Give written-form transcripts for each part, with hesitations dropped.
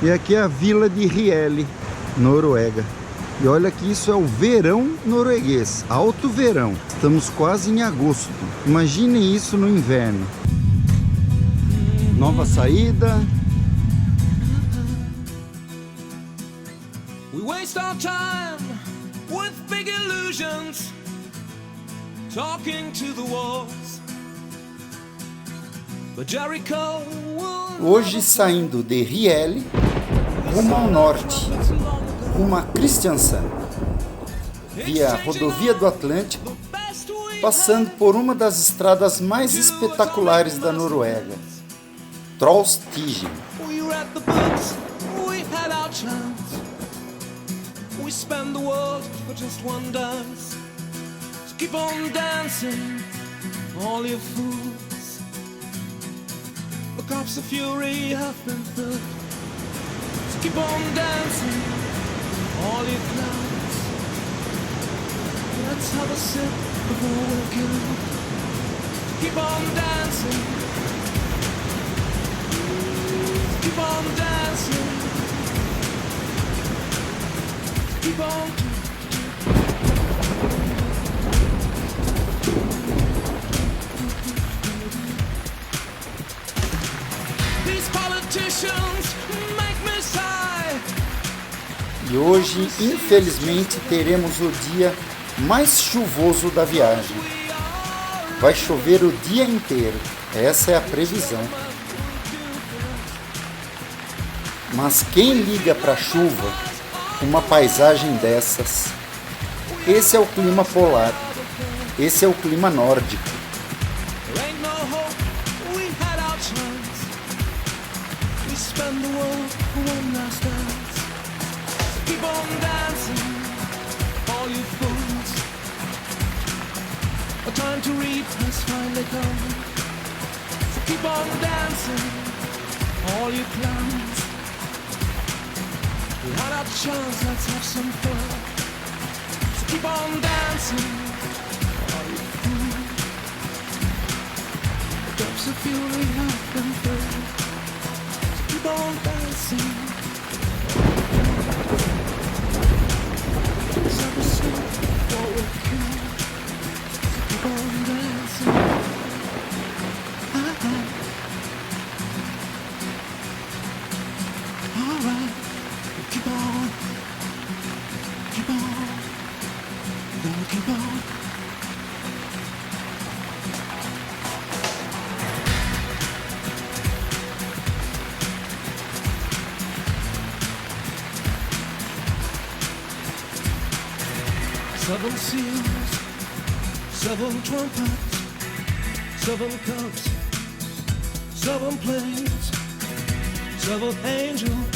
E aqui é a vila de Riele, Noruega. E olha que isso é o verão norueguês, alto verão. Estamos quase em agosto. Imaginem isso no inverno. Nova saída. We waste our time with big illusions, talking to the walls. But Jericho will... Hoje saindo de Riele, rumo ao norte, rumo a Kristiansand, via rodovia do Atlântico, passando por uma das estradas mais espetaculares da Noruega, Trollstigen. We read the books, we had our chance. We spend the world for just one dance. So keep on dancing, all you fools. The cops of fury have been filled. So keep on dancing, all you clowns. Let's have a sip before we're killed. So keep on dancing. Keep on dancing. Keep on. These politicians make me sigh. E hoje, infelizmente, teremos o dia mais chuvoso da viagem. Vai chover o dia inteiro, essa é a previsão. Mas quem liga para chuva, uma paisagem dessas? Esse é o clima polar, esse é o clima nórdico. We had our chance, let's have some fun. So keep on dancing, all you fools. The drops of fury have been filled. So keep on dancing. Let's have a sip before we're killed. So keep on dancing. Alright. Keep on, keep on, gonna keep on. Seven seals, seven trumpets, seven cups, seven plagues, seven angels.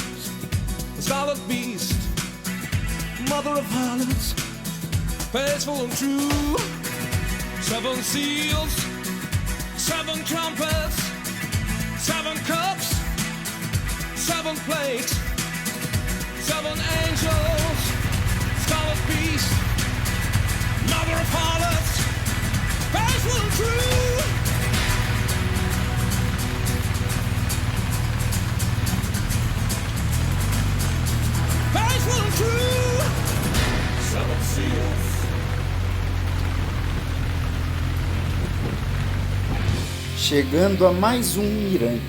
Scarlet beast, mother of harlots, faithful and true. Seven seals, seven trumpets, seven cups, seven plagues, seven angels. Scarlet beast, mother of harlots, faithful and true. Chegando a mais um mirante.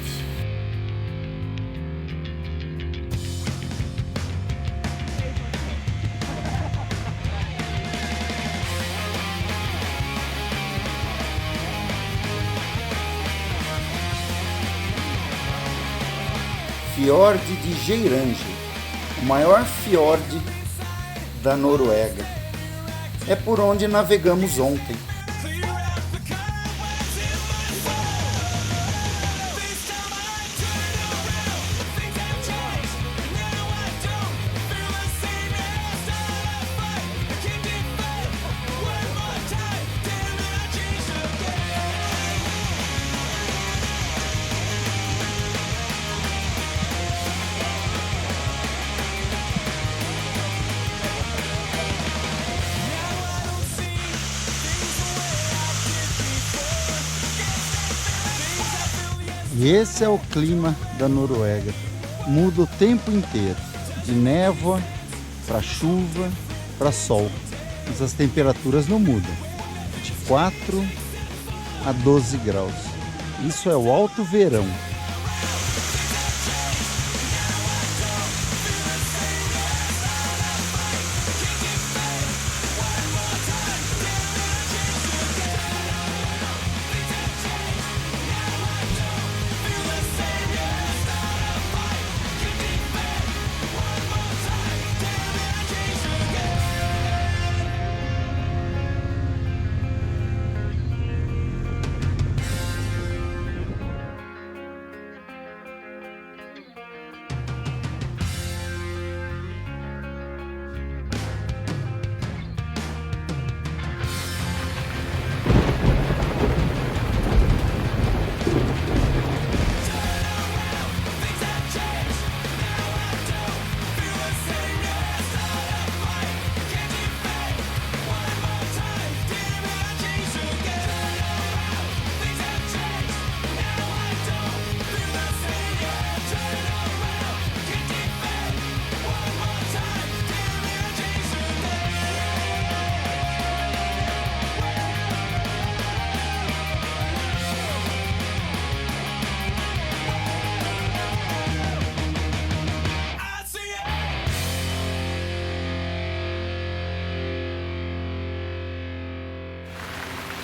Fiord de Geiranger, o maior fiord da Noruega. É por onde navegamos ontem. E esse é o clima da Noruega. muda o tempo inteiro, de névoa para chuva, para sol. Mas as temperaturas não mudam, de 4 a 12 graus. Isso é o alto verão.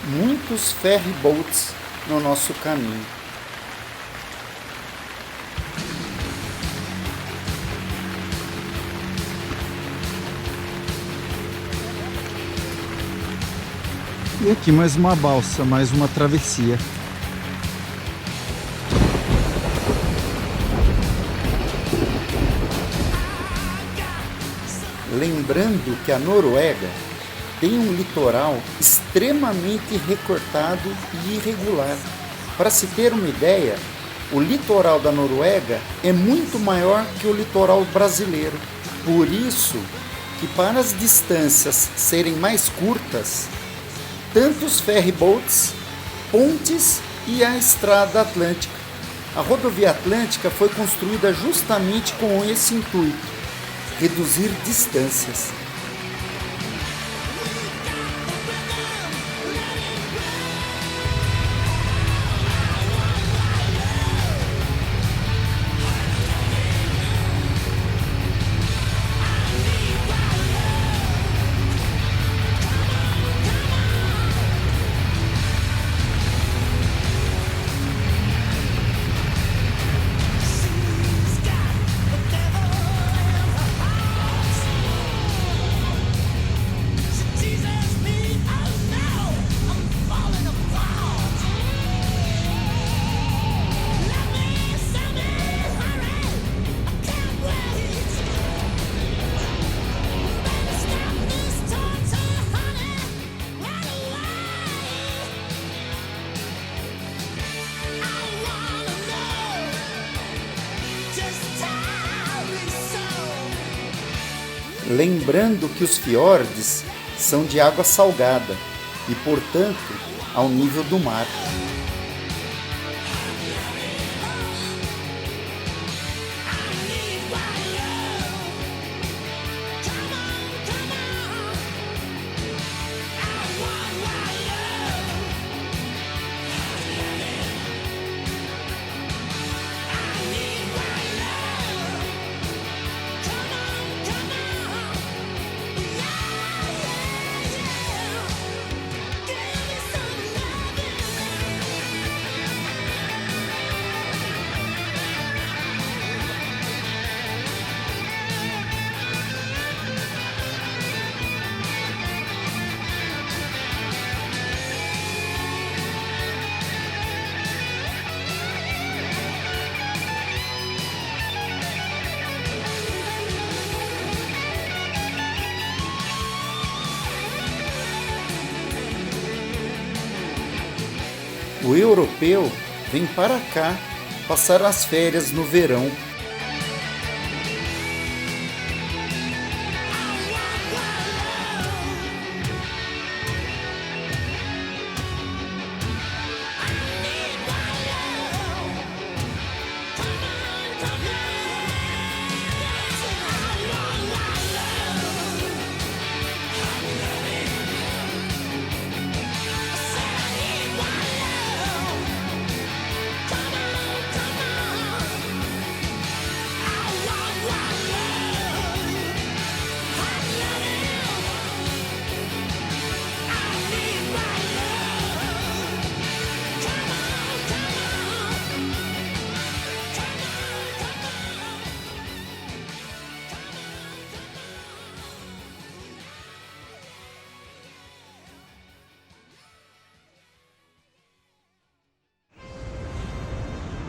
Muitos ferry boats no nosso caminho. E aqui mais uma balsa, mais uma travessia. Lembrando que a Noruega tem um litoral extremamente recortado e irregular. Para se ter uma ideia, o litoral da Noruega é muito maior que o litoral brasileiro. Por isso que, para as distâncias serem mais curtas, tanto os ferryboats, pontes e a estrada atlântica. A rodovia atlântica foi construída justamente com esse intuito: reduzir distâncias. Lembrando que os fiordes são de água salgada e, portanto, ao nível do mar. O europeu vem para cá passar as férias no verão.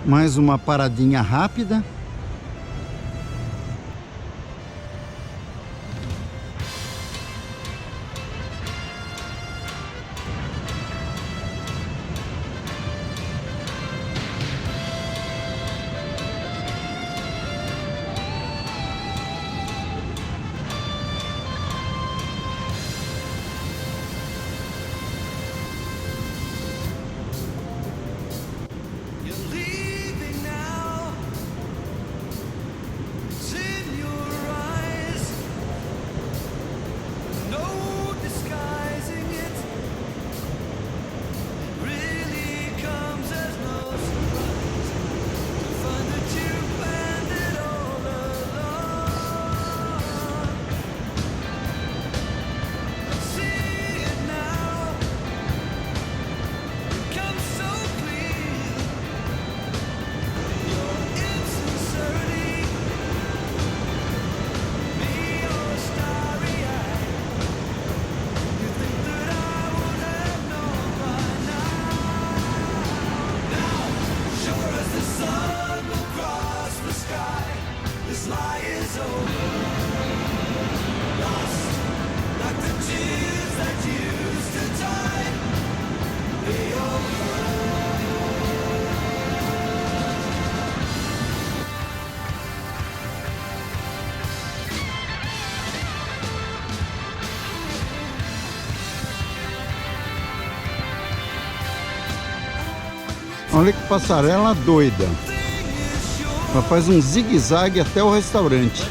Mais uma paradinha rápida. Olha que passarela doida. Ela faz um zigue-zague até o restaurante.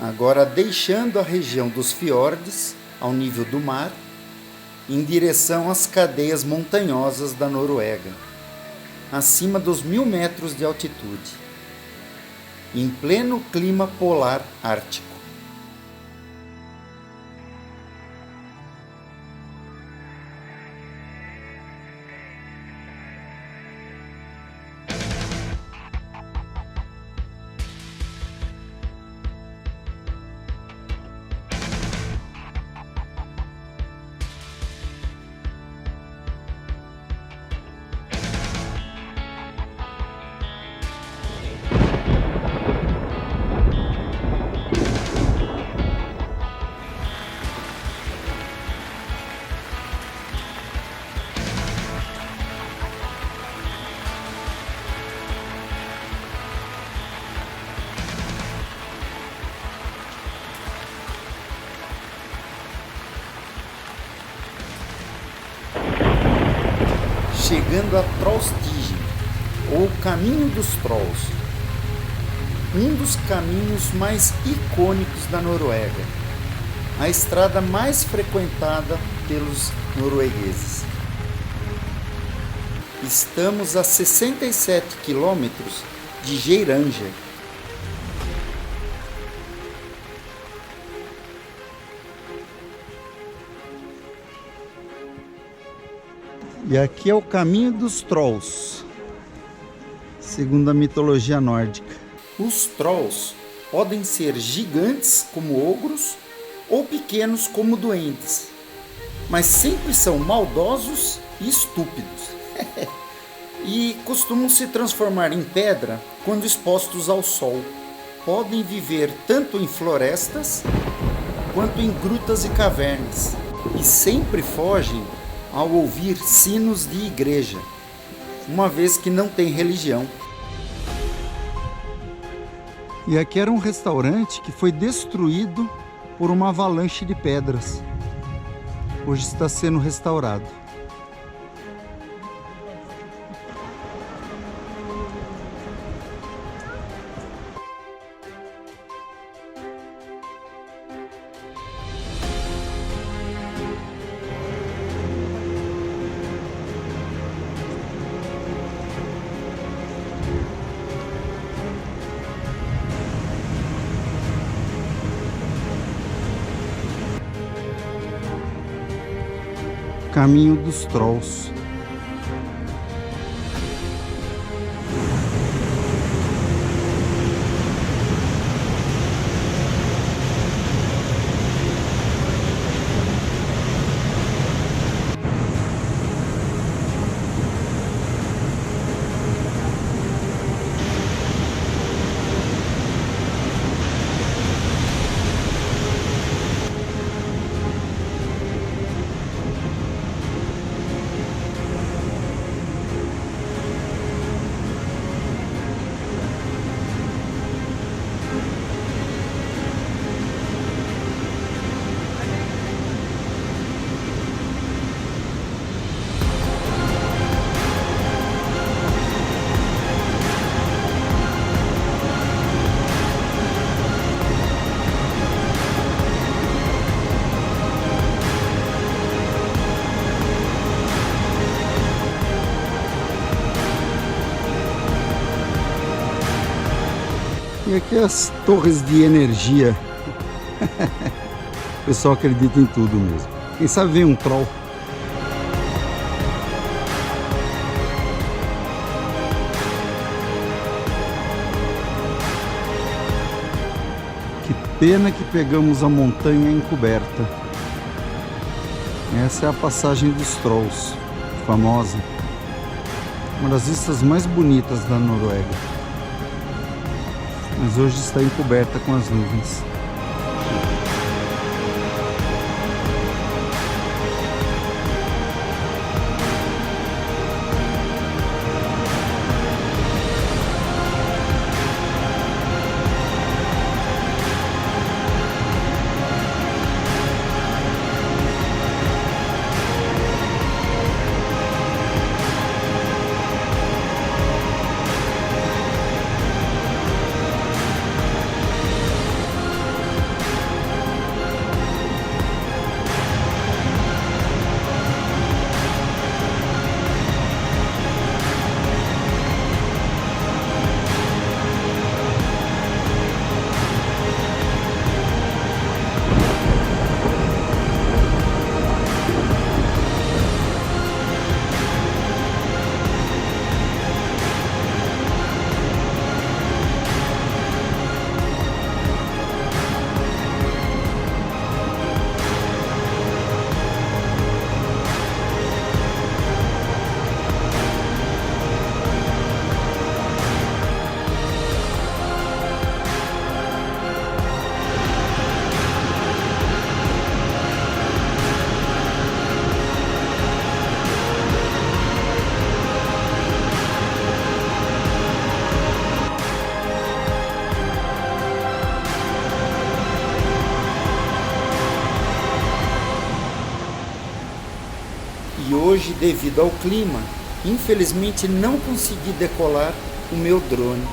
Agora deixando a região dos fiordes ao nível do mar, em direção às cadeias montanhosas da Noruega, acima dos 1000 metros de altitude, em pleno clima polar ártico. chegando a Trollstigen, ou Caminho dos Trolls, um dos caminhos mais icônicos da Noruega, a estrada mais frequentada pelos noruegueses. Estamos a 67 quilômetros de Geiranger. E aqui é o Caminho dos Trolls, segundo a mitologia nórdica. Os Trolls podem ser gigantes como ogros ou pequenos como duendes, mas sempre são maldosos e estúpidos. E costumam se transformar em pedra quando expostos ao sol. Podem viver tanto em florestas quanto em grutas e cavernas, e sempre fogem ao ouvir sinos de igreja, uma vez que não tem religião. E aqui era um restaurante que foi destruído por uma avalanche de pedras. Hoje está sendo restaurado. Caminho dos Trolls. E aqui as torres de energia. O pessoal acredita em tudo mesmo. Quem sabe vem um troll. Que pena que pegamos a montanha encoberta. Essa é a passagem dos Trolls, famosa. Uma das vistas mais bonitas da Noruega. Mas hoje está encoberta com as nuvens. E hoje, devido ao clima, Infelizmente não consegui decolar o meu drone.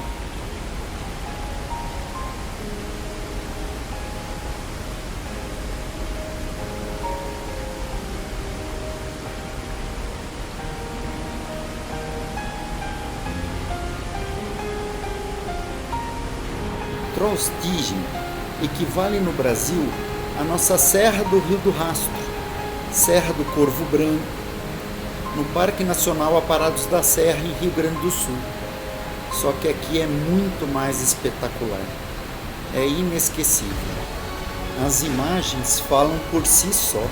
Trollstigem equivale no Brasil à nossa Serra do Rio do Rastro, Serra do Corvo Branco, no Parque Nacional Aparados da Serra, em Rio Grande do Sul. Só que aqui é muito mais espetacular. É inesquecível. As imagens falam por si só.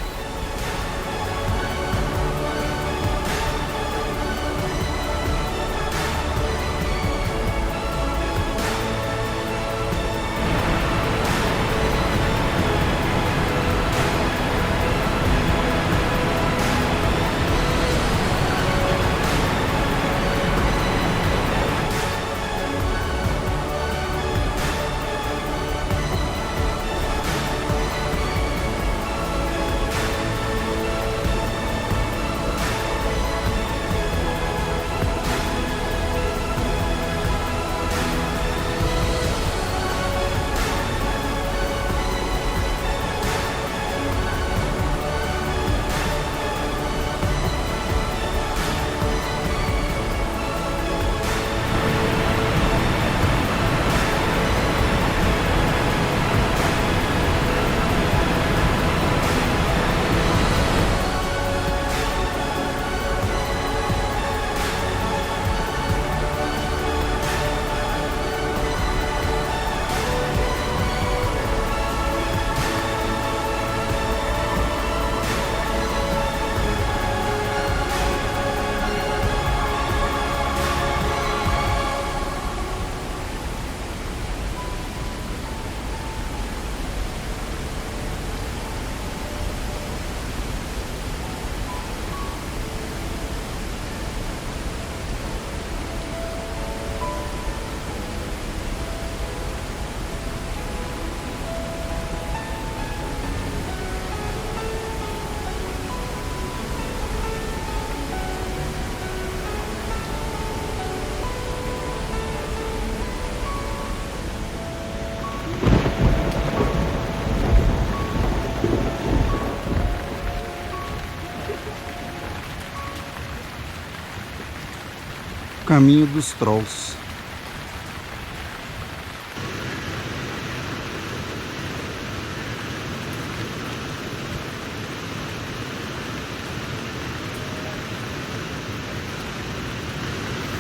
Caminho dos Trolls.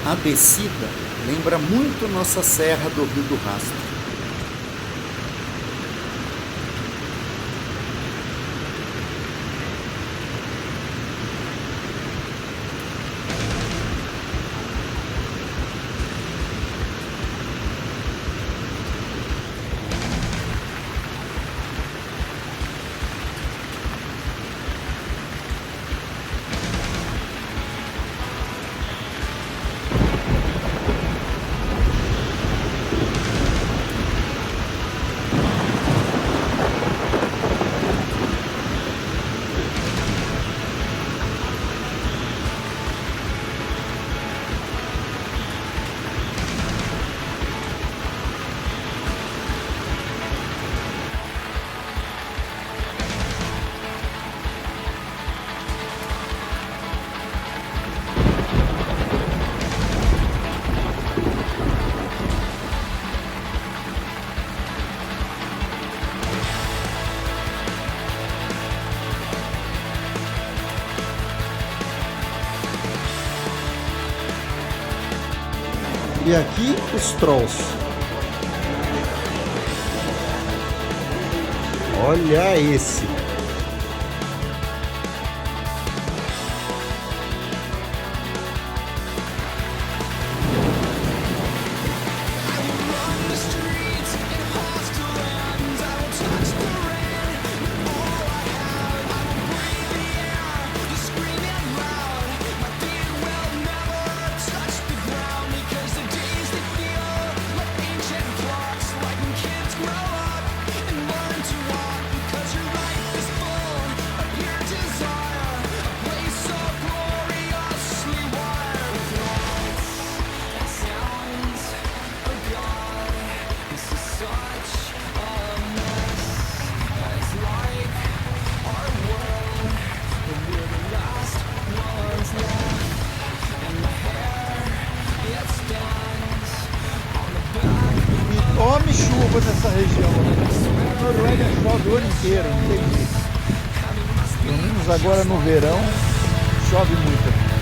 A descida lembra muito nossa Serra do Rio do Rastro. E aqui os Trolls. Olha esse. chuva nessa região. Na Noruega chove o ano inteiro, não tem jeito. Pelo menos agora no verão, chove muito aqui.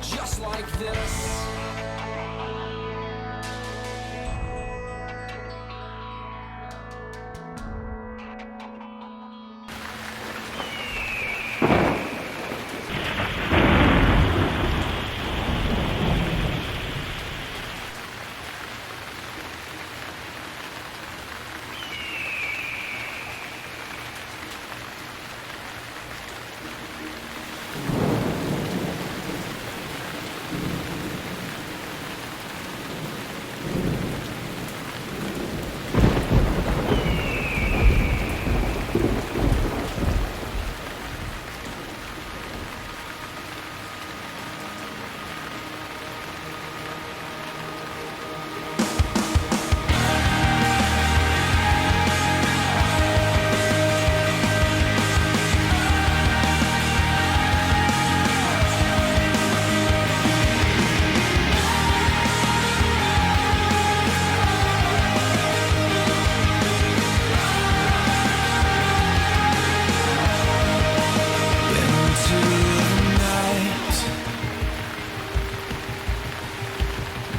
Just like this.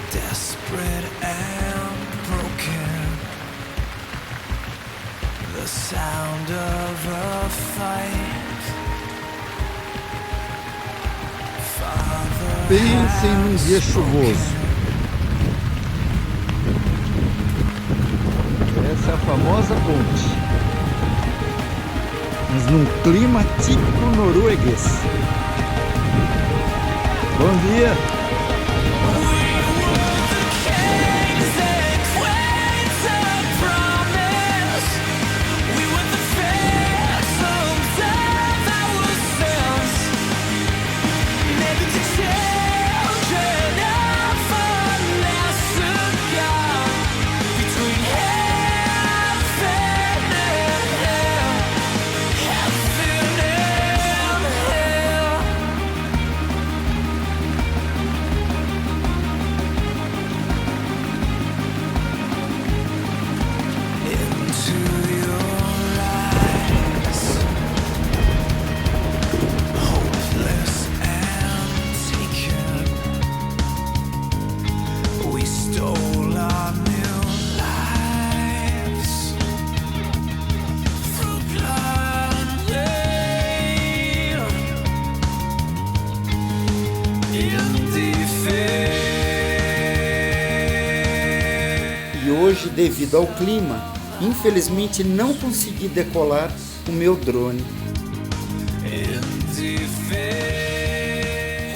Desperate and broken, the sound of a fight. Father, Pensem num dia chuvoso. Essa é a famosa ponte. Mas num clima típico norueguês. Bom dia! E hoje, devido ao clima, infelizmente não consegui decolar o meu drone.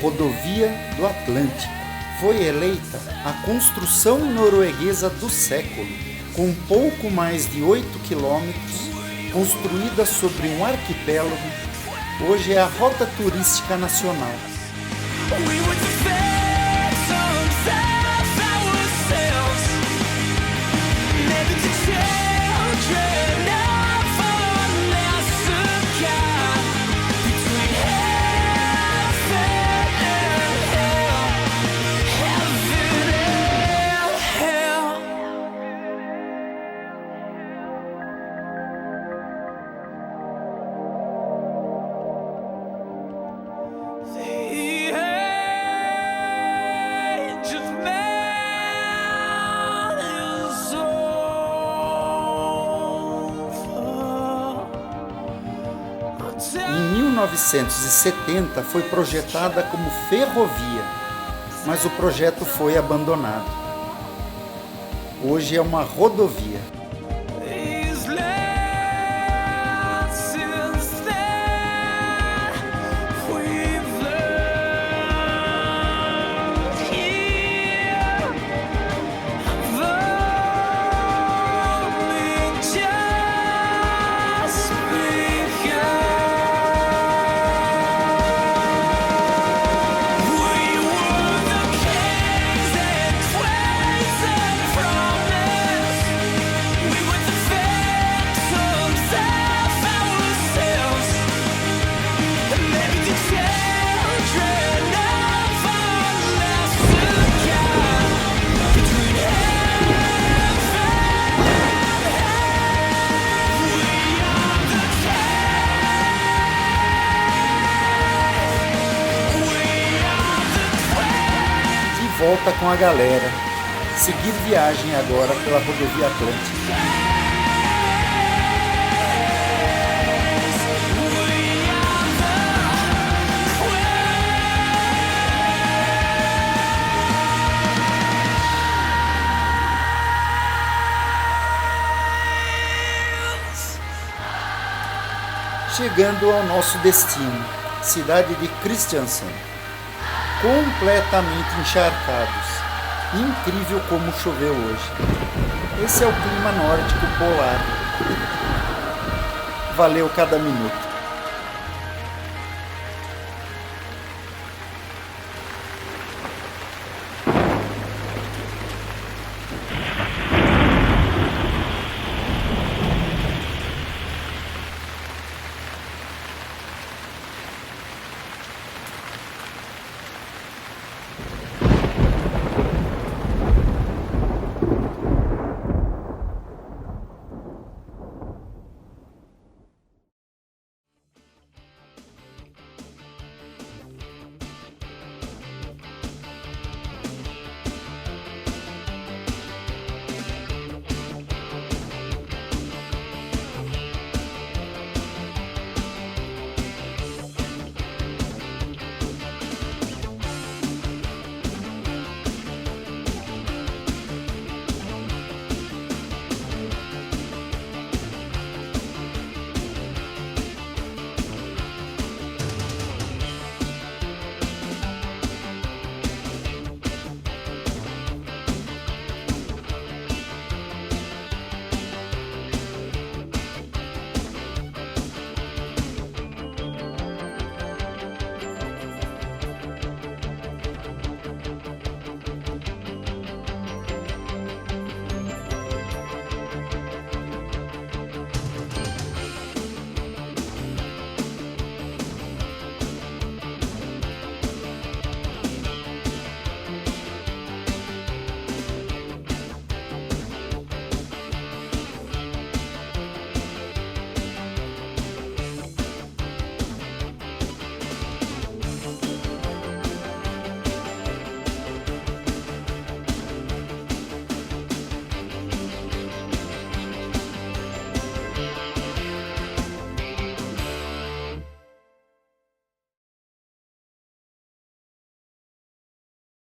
Rodovia do Atlântico foi eleita a construção norueguesa do século, com pouco mais de 8 quilômetros, construída sobre um arquipélago. Hoje é a rota turística nacional. 1970 foi projetada como ferrovia, mas o projeto foi abandonado. Hoje é uma rodovia. These lessons that we've learned here have only just begun. We were the kings and queens of promise. We were the phantoms of ourselves, and maybe the children of our lesser kind. Between heaven and hell, we are the De volta com a galera. Seguir viagem agora pela rodovia Atlântica. Chegando ao nosso destino, cidade de Kristiansand, completamente encharcados. Incrível como choveu hoje. Esse é o clima nórdico polar. Valeu cada minuto.